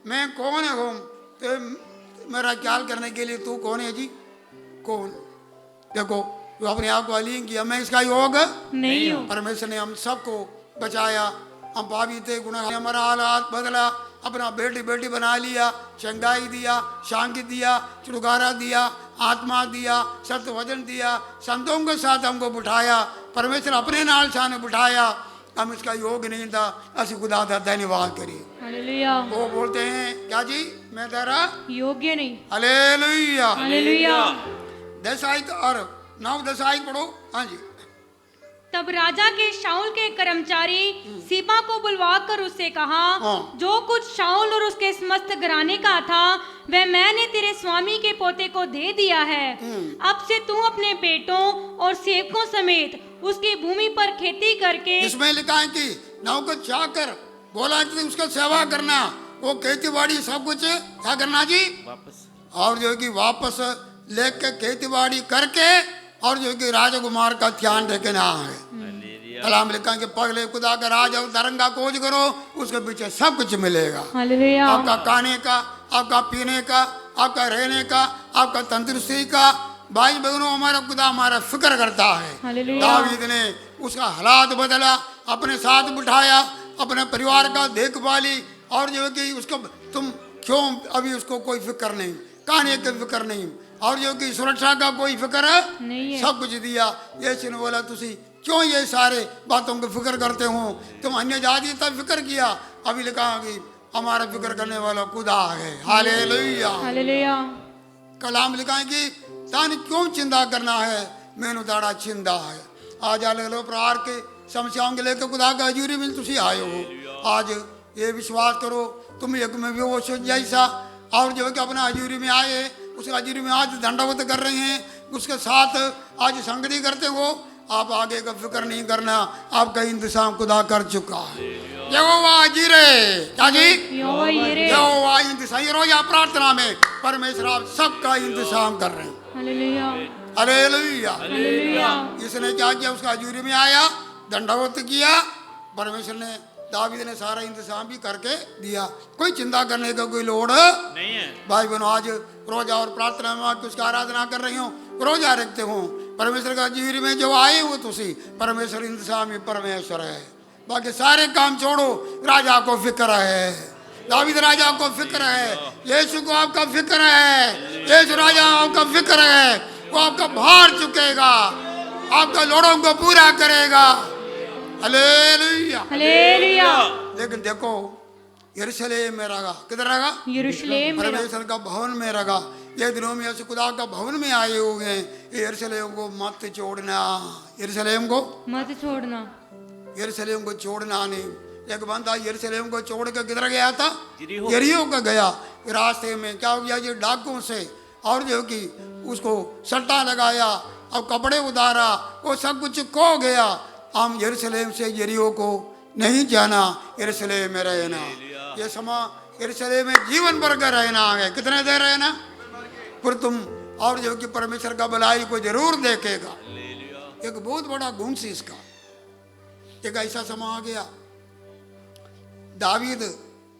मैं कौन हूँ तो मेरा ख्याल करने के लिए तू कौन है जी? कौन? देखो तो अपने आप को अलीन किया, मैं इसका योग नहीं हूँ। परमेश्वर ने हम सबको बचाया। हम पापी थे, गुनाह, हमारा हालात बदला, अपना बेटी बेटी बना लिया, चंगाई दिया, शांति दिया, छुटकारा दिया, आत्मा दिया, सत्य वचन दिया, संतों के साथ हमको बिठाया। परमेश्वर अपने नाल सामने बिठाया। हम इसका योग नहीं था, असी खुदा का धन्यवाद करिए। हालेलुया। वो बोलते हैं क्या जी? मैं तेरा योग्य नहीं। हालेलुया। हालेलुया। 10 आयत और 9-10 आयत पढ़ो। हाँ जी। तब राजा के शाऊल के कर्मचारी सीबा को बुलवाकर उससे कहा, हाँ। जो कुछ शाऊल और उसके समस्त घराने का था वह मैंने तेरे स्वामी के पोते को दे दिया है। अब से तू अपने बेटों और सेवकों समेत उसकी भूमि पर खेती करके। इसमें लिखा है कि नौकर चाकर बोला कि उसका सेवा करना, वो खेती बाड़ी सब कुछ क्या करना जी, वापस और जो है कि वापस लेके खेती बाड़ी करके और जो है कि राजकुमार का ध्यान रखना है। कलाम लिखा कि पगले खुदा का राज और तरंगा खोज करो, उसके पीछे सब कुछ मिलेगा। हालेलुया। आपका खाने का, आपका पीने का, आपका रहने का, आपका तंदुरुस्ती का। भाई बहनों, हमारा खुदा हमारा फिक्र करता है। हालेलुया। दावीद ने उसका हालात बदला, अपने साथ बिठाया, अपने परिवार का देखभाली, और जो है कि उसको तुम क्यों अभी उसको कोई फिक्र नहीं, खाने की फिक्र नहीं, और जो कि सुरक्षा का कोई फिक्र नहीं है। सब कुछ दिया। ये बोला तुसी क्यों ये सारे बातों की फिक्र करते हो, तुम अन्य जाति तब फिक्र किया, अभी लिखा कि हमारा फिक्र करने वाला खुदा है। हालेलुया। हालेलुया। कलाम लिखा है कि तान क्यों चिंता करना है, मैंने ताड़ा चिंता है। आज अलग अलग प्रकार के समस्याओं के लेकर खुदा का हजूरी में तुसी आए हो। आज ये विश्वास करो तुम एक में भी वो सोच जैसा, और जो है कि अपना हजूरी में आए, उस हजूरी में आज दंडवत कर रहे हैं, उसके साथ आज संगति करते हो। आप आगे का फिक्र नहीं करना, आपका इंतजाम खुदा कर चुका है। यहोवा जीरे, क्या जी, यहोवा यीरे। यहोवा इंतजाम। ये रोज आप प्रार्थना में परमेश्वर आप सबका इंतजाम कर रहे हैं। हालेलुया। हालेलुया। हालेलुया। इसने क्या किया, उसका हजूरी में आया, दंडवत किया, परमेश्वर ने दावीद ने सारा इंतजाम भी करके दिया। कोई चिंता करने का कोई लोड़ नहीं है। भाई बहनों, आज रोजा और प्रार्थना में उसकी आराधना कर रही हूँ, रोजा रखते हो, परमेश्वर का जीवन में जो आए हो तुसी, परमेश्वर इंतजाम ही परमेश्वर है। बाकी सारे काम छोड़ो, राजा को फिक्र है, दावीद राजा को फिक्र है, यीशु को आपका फिक्र है, यीशु राजा आपका फिक्र है, वो आपका भार चुकेगा, आपका लोड़ों को पूरा करेगा। हालेलुया। हालेलुया। लेकिन देखो यरूशलेम में रहा, किधर रहा, यरूशलेम में रहा। परमेश्वर का भवन में रहा। ये दिनों में ऐसे खुदा का भवन में आए हुए हैं, यरूशलेम को मत छोड़ना, यरूशलेम को मत छोड़ना, यरूशलेम को छोड़ना नहीं। एक बंदा यरूशलेम को छोड़ के किधर गया था, यरीहो। यरीहो का गया। रास्ते में क्या हो गया जी, डाकुओं से और जो कि उसको सट्टा लगाया, अब कपड़े उतारा, वो सब कुछ खो गया। हम यरूशलेम से यरीहो को नहीं जाना, यरूशलेम में रहना। ये समा यरूशलेम में जीवन भर का रहना है। कितने देर रहना, फिर तुम और जो कि परमेश्वर का भलाई को जरूर देखेगा। एक बहुत बड़ा गुण से इसका, एक ऐसा समा आ गया, दावीद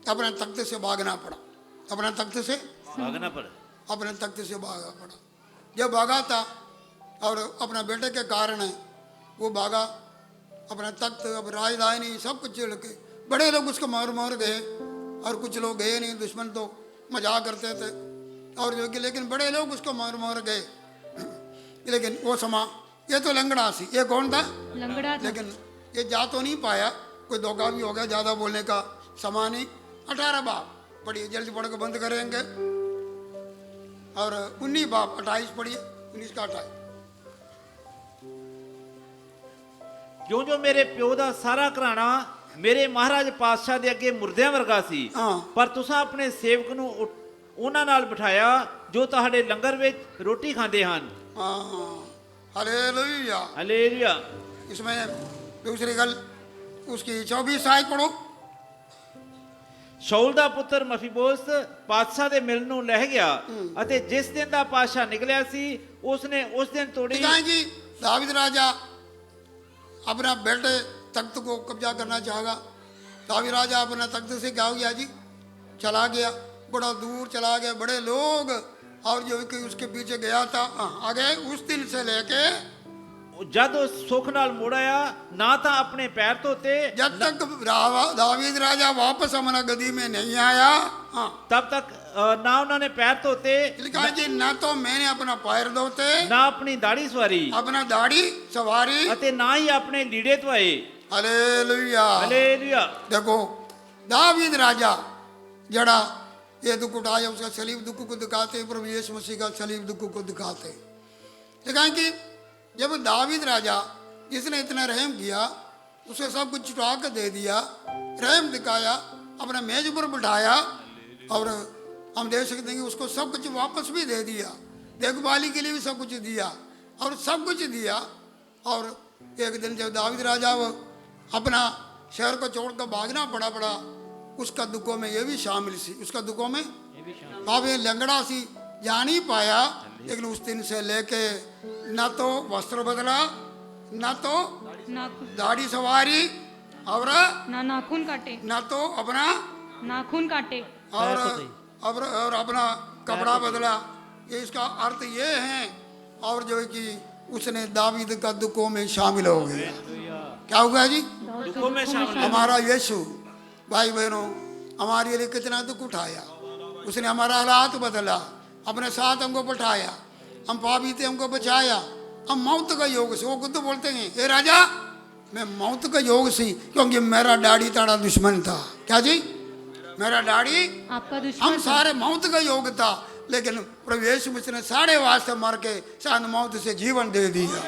अपने तख्त से भागना पड़ा, अपने तख्त से भागना पड़ा, अपने तख्त से भागा पड़ा। जब भागा था और अपने बेटे के कारण वो भागा, अपना तख्त, अब राजधानी सब कुछ छोड़ के, बड़े लोग उसको मार मार गए और कुछ लोग गए नहीं, दुश्मन तो मजाक करते थे और जो कि, लेकिन बड़े लोग उसको मार मार गए। लेकिन वो समा, ये तो लंगड़ा सी, ये कौन था, लंगड़ा था। लेकिन ये जा तो नहीं पाया, कोई धोखा भी हो गया, ज़्यादा बोलने का समा नहीं। 18 बाप पढ़िए, जल्दी पढ़ के बंद करेंगे, और 19 बाप 28 पढ़िए, 19 का 28। क्यों जो मेरे प्यो ਦਾ ਸਾਰਾ ਘਰਾਣਾ ਮੇਰੇ ਮਹਾਰਾਜ ਪਾਤਸ਼ਾਹ ਦੇ ਅੱਗੇ ਮੁਰਦਿਆਂ ਵਰਗਾ ਸੀ, ਹਾਂ। ਪਰ ਤੁਸੀਂ ਆਪਣੇ ਸੇਵਕ ਨੂੰ ਉਹਨਾਂ ਨਾਲ ਬਿਠਾਇਆ ਜੋ ਤੁਹਾਡੇ ਲੰਗਰ ਵਿੱਚ ਰੋਟੀ ਖਾਂਦੇ ਹਨ। हालेलुया। ਹਾਲੇਲੂया। इसमें दूसरी गल उसकी 24 आयत पढ़ो। ਸ਼ਾਊਲ ਦਾ ਪੁੱਤਰ ਮਫੀਬੋਸ ਪਾਤਸ਼ਾਹ ਦੇ ਮਿਲਣ ਨੂੰ ਲੈ ਗਿਆ ਅਤੇ ਜਿਸ ਦਿਨ ਦਾ ਪਾਤਸ਼ਾਹ ਨਿਕਲਿਆ ਸੀ ਉਸਨੇ ਉਸ ਦਿਨ ਤੋੜੀ। दिखाएंगे दावीद राजा अपना बेटे तख्त को कब्जा करना चाहेगा। दावीद राजा अपना तख्त से क्या हो गया जी, चला गया, बड़ा दूर चला गया, बड़े लोग और जो कि उसके पीछे गया था। आगे उस दिन से लेके ਜਦ ਉਹ ਸੁੱਖ ਨਾਲ ਮੁੜ ਆਇਆ, ਨਾ ਤਾਂ ਆਪਣੇ ਪੈਰ ਧੋਤੇ, जब तक दावीद राजा वापस अपना गदी में नहीं आया, तब तक ना उन्होंने पैर धोते, लिखा है जी, ना तो मैंने अपना पैर धोते, ना अपनी दाढ़ी सवारी अपना दाढ़ी सवारी, ਅਤੇ ਨਾ ਹੀ ਆਪਣੇ ਲੀੜੇ ਧੋਏ। हालेलुया। हालेलुया। देखो दावीद राजा जड़ा ये दुख उठाया, उसका सलीब दुख को दिखाते, प्रभु यीशु मसीह का सलीब दुख को दिखाते। लिखा है कि जब दावीद राजा जिसने इतना रहम किया उसे सब कुछ छुटा कर दे दिया, रहम दिखाया, अपने मेज पर बिठाया और हम देख सकते हैं कि उसको सब कुछ वापस भी दे दिया, देखभाली के लिए भी सब कुछ दिया और सब कुछ दिया। और एक दिन जब दावीद राजा वो अपना शहर को छोड़कर भागना पड़ा उसका दुखों में ये भी शामिल सी, उसका दुखों में अब ये लंगड़ा सी जा नहीं पाया, लेकिन उस दिन से लेके न तो वस्त्र बदला, न तो दाढ़ी सवारी और ना नाखून काटे, न तो अपना नाखून काटे और अपना कपड़ा बदला। ये इसका अर्थ ये है। और जो है कि उसने दावीद का दुखों में शामिल हो गया। क्या हुआ जी? दुखों में शामिल। हमारा यीशु भाई बहनों हमारे लिए कितना दुख उठाया, उसने हमारा हालात बदला, अपने साथ हमको बैठाया, हम पापी थे हमको बचाया, हम मौत का योग से, वो खुद तो बोलते हैं हे राजा मैं मौत का योग से, क्योंकि मेरा डैडी ताड़ा दुश्मन था। क्या जी? मेरा डैडी आपका दुश्मन हम सारे मौत का योग था, लेकिन प्रभु यीशु मसीह ने सारे वास्ते मर के शायद मौत से जीवन दे दिया।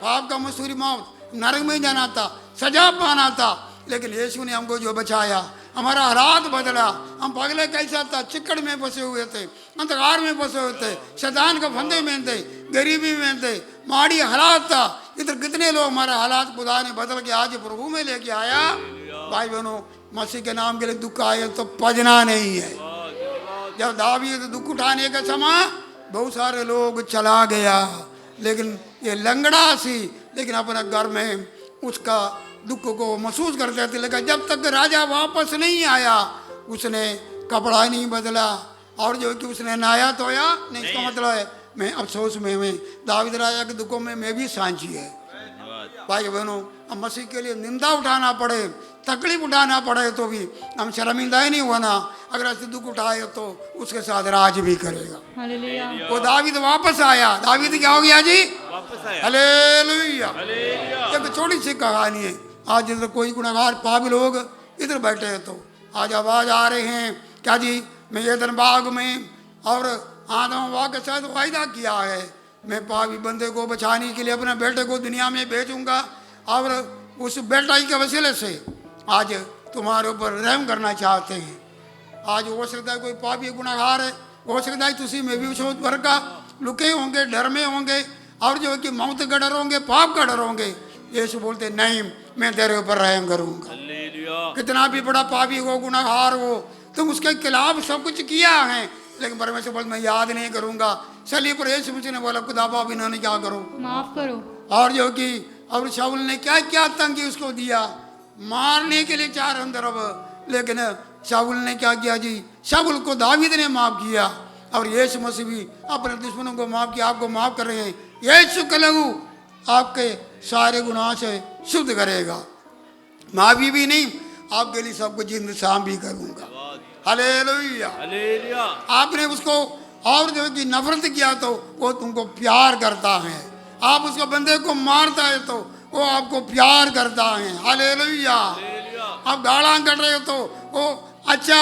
पाप का मसूरी मौत, नरक में जाना था, सजा पाना था, लेकिन यीशु ने हमको जो बचाया, हमारा हालात बदला। हम पगले कैसा था, चिकड़ में फंसे हुए थे, अंधकार में फंसे हुए थे, शैतान के फंदे में थे, गरीबी में थे, माड़ी हालात था। इधर कितने लोग हमारे हालात खुदा ने बदल के आज प्रभु में लेके आया। भाई बहनों मसीह के नाम के लिए दुख आए तो पजना नहीं है। जब दावीद दुख उठाने का समय बहुत सारे लोग चला गया, लेकिन ये लंगड़ा सी लेकिन अपने घर में उसका दुख को महसूस करते थे। लेकिन जब तक राजा वापस नहीं आया उसने कपड़ा नहीं बदला और जो कि उसने नहाया धोया नहीं। इसका मतलब है मैं अफसोस में मैं दावीद राजा के दुखों में मैं भी सांझी है। भाई बहनों हम मसीह के लिए निंदा उठाना पड़े, तकलीफ उठाना पड़े तो भी हम शर्मिंदा ही नहीं होना। अगर ऐसे दुख उठाए तो उसके साथ राज भी करेगा। हालेलुया। वो दावीद वापस आया। दावीद क्या हो गया जी? वापस आया। हालेलुया। हालेलुया। एक छोटी सी कहानी है। आज इधर कोई गुनहगार पापी लोग इधर बैठे हैं तो आज आवाज आ रहे हैं क्या जी मैं एदन बाग में और आदम हव्वा के साथ वायदा किया है, मैं पापी बंदे को बचाने के लिए अपने बेटे को दुनिया में भेजूंगा और उस बेटाई के वसीले से आज तुम्हारे ऊपर रहम करना चाहते हैं। आज हो सकता है कोई पापी गुनहगार है, हो सकता है तुसी में भी सोच भर का लुके होंगे, डर में होंगे और जो है कि मौत का डर होंगे, पाप का डर होंगे। यीशु बोलते नहीं मैं तेरे ऊपर रहम करूंगा। कितना भी बड़ा पापी हो, गुनहगार हो, तुम उसके खिलाफ सब कुछ किया है, लेकिन परमेश्वर बोलते मैं याद नहीं करूंगा। सलीब पर यीशु मसीह ने बोला खुदा बाप इन्होंने क्या करो, माफ करो। और जो कि और शाऊल ने क्या क्या तंगी उसको दिया, मारने के लिए चार अंदर अब, लेकिन शाऊल ने क्या किया जी? शाऊल को दावीद ने माफ किया और यीशु मसीह भी अपने दुश्मनों को माफ किया, आपको माफ कर रहे हैं। यीशु का लहू आपके सारे गुनाह से शुद्ध करेगा। माफी भी नहीं आपके लिए सब कुछ इंतजाम भी करूंगा। हालेलुया। हालेलुया। आपने उसको और जो कि नफरत किया तो वो तुमको प्यार करता है, आप उसको बंदे को मारता है तो वो आपको प्यार करता है। हालेलुया। आप गाला कर रहे हो तो वो अच्छा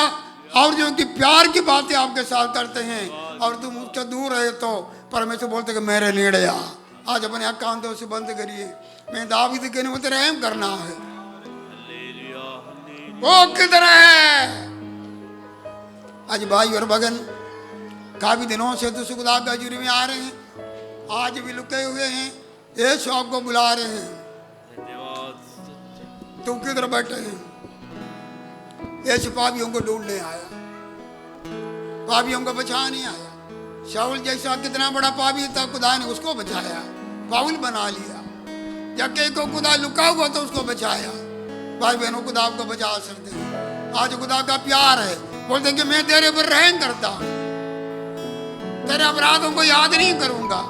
और जो कि प्यार की बातें आपके साथ करते हैं, और तुम उससे दूर रहे तो परमेश्वर बोलते कि मेरे नेड़े आ। आज अपने अकाउंटों से बंद करिए, मैं दावीद के लिए रहम करना है। वो किधर है? आज भाई और बहन काफी दिनों से तो सुखदा गजूरी में आ रहे हैं, आज भी लुके हुए हैं, यीशु आपको बुला रहे हैं। तुम किधर बैठे हैं? यीशु पापियों को ढूंढने आया, पापियों को बचाने आया। शाऊल जैसा कितना बड़ा पापी था, खुदा ने उसको बचाया, पाउल बना लिया। जबकि को खुदा लुका हुआ तो उसको बचाया। भाई बहनों खुदा आपको बचा सकते हैं। आज खुदा का प्यार है, बोलते कि मैं तेरे पर रहम करता हूं, तेरे अपराधों को याद नहीं करूंगा।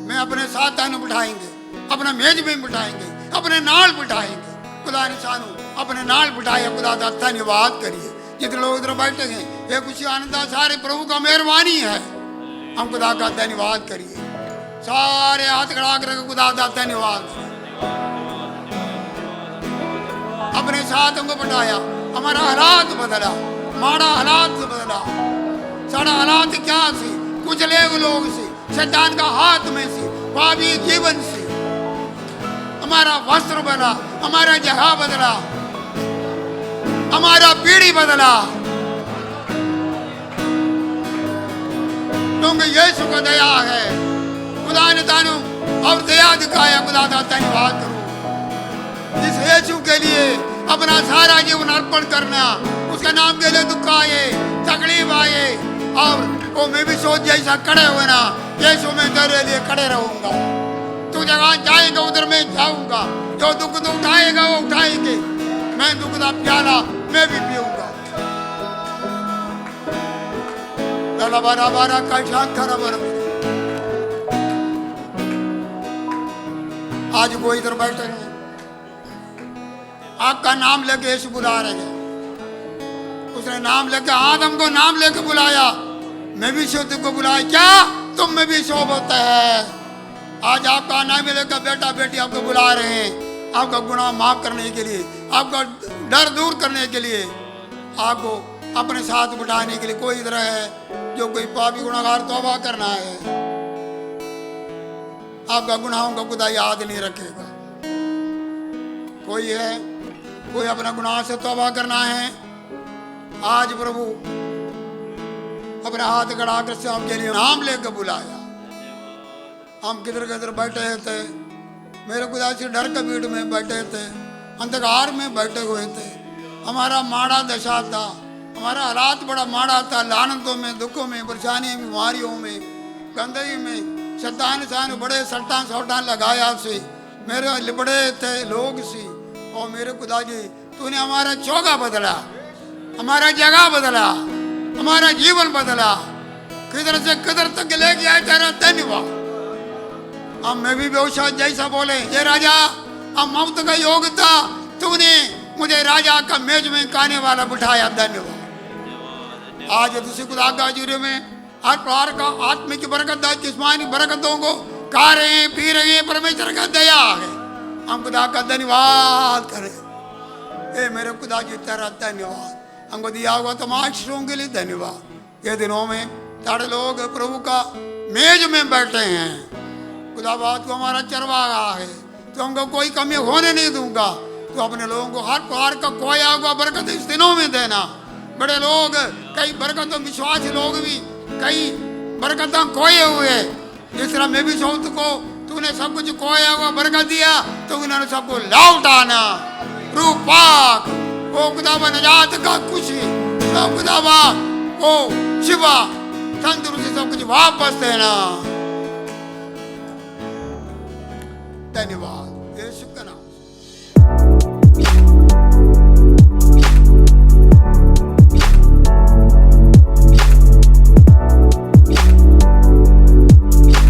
मैं अपने साथ तानु बिठाएंगे, अपना मेज में बिठाएंगे, अपने नाल बिठाएंगे। खुदा ने सानू अपने नाल बिठाया। खुदा का धन्यवाद करिए। जितने लोग इधर बैठे हैं ये खुशी आनंद सारे प्रभु का मेहरबानी है। हम खुदा का धन्यवाद करिए। सारे हाथ खड़ा करके खुदा का धन्यवाद। अपने साथ हमको बिठाया, हमारा हालात बदला, माड़ा हालात बदला। साढ़ा हालात क्या सी? कुचले लोग सी, शैतान का हाथ में से, पापी जीवन से हमारा वस्त्र बदला, हमारा जगह बदला, हमारा पीढ़ी बदला, क्योंकि यीशु का दया है। खुदा ने तानु और दया दिखाया, खुदा का धन्यवाद करो। इस यीशु के लिए अपना सारा जीवन अर्पण करना, उसके नाम के लिए दुख आए, तकलीफ आए, और वो मैं भी सोच जैसा खड़े हुए ना, यीशु मैं तेरे लिए खड़े रहूंगा। तू जगह जाएगा उधर मैं जाऊंगा, जो दुख तो उठाएगा वो उठाएंगे, मैं दुख का प्याला मैं भी पीऊंगा। बारा बारा का शांत आज वो इधर बैठे हैं, आपका नाम लेके यीशु बुला रहे हैं। उसने नाम लेके आदम को नाम लेके बुलाया, मैं भी शोध को बुलाया, क्या तुम में भी शोभ होता है। आज आपका नाम लेकर बेटा बेटी आपको बुला रहे हैं, आपका गुनाह माफ करने के लिए, आपका डर दूर करने के लिए, आपको अपने साथ बिठाने के लिए। कोई इधर है जो कोई पापी गुनाहगार तौबा करना है, आपका गुनाहों का खुदा याद नहीं रखेगा। कोई है, कोई अपना गुनाह से तौबा करना है, आज प्रभु अपने हाथ गड़ाकर से आपके लिए नाम लेकर बुलाया। हम किधर किधर बैठे थे, मेरे खुदा से डर के भीड़ में बैठे थे, अंधकार में बैठे हुए थे, हमारा माड़ा दशा था, हमारा हालात बड़ा माड़ा था, लानतों में, दुखों में, परेशानियों में, बीमारियों में, गंदगी में, शैतान सान बड़े सट्टान सौटान लगाया से, मेरे लिबड़े थे लोग सी। और मेरे खुदा जी तूने हमारा चौका बदला, हमारा जगह बदला, हमारा जीवन बदला, किधर से किधर तक लेके आए, तेरा धन्यवाद। अब मैं भी बेहोशा जैसा बोले, ये राजा अब मौत का योग था, तूने मुझे राजा का मेज में खाने वाला बिठाया, धन्यवाद। आज दूसरी खुदा का जुरे में हर प्रकार का आत्मिक बरकत, जिस्मानी बरकतों को खा रहे हैं, पी रहे हैं, परमेश्वर का दया है, हम खुदा का धन्यवाद करें। ए मेरे खुदा जी तेरा धन्यवाद, हमको दिया हुआ तमाम आशीषों के लिए धन्यवाद। ये दिनों में सारे लोग प्रभु का मेज में बैठे हैं, खुदा बात को हमारा चरवाहा है, तो हमको कोई कमी होने नहीं दूंगा। तो अपने लोगों को हर प्रकार का खोया हुआ बरकत इस दिनों में देना। बड़े लोग, कई बरकतों विश्वासी लोग भी कई बरकतें खोए हुए, जिस तरह मैं भी सौत को तूने सब कुछ खोया हुआ बरकत दिया, तो उन्होंने सबको लौटाना। रूपाक वो खुदावा नजात का खुशी, सब खुदावा वो शिवा तंदुरुस्ती, सब कुछ वापस देना। धन्यवाद यीशु का नाम।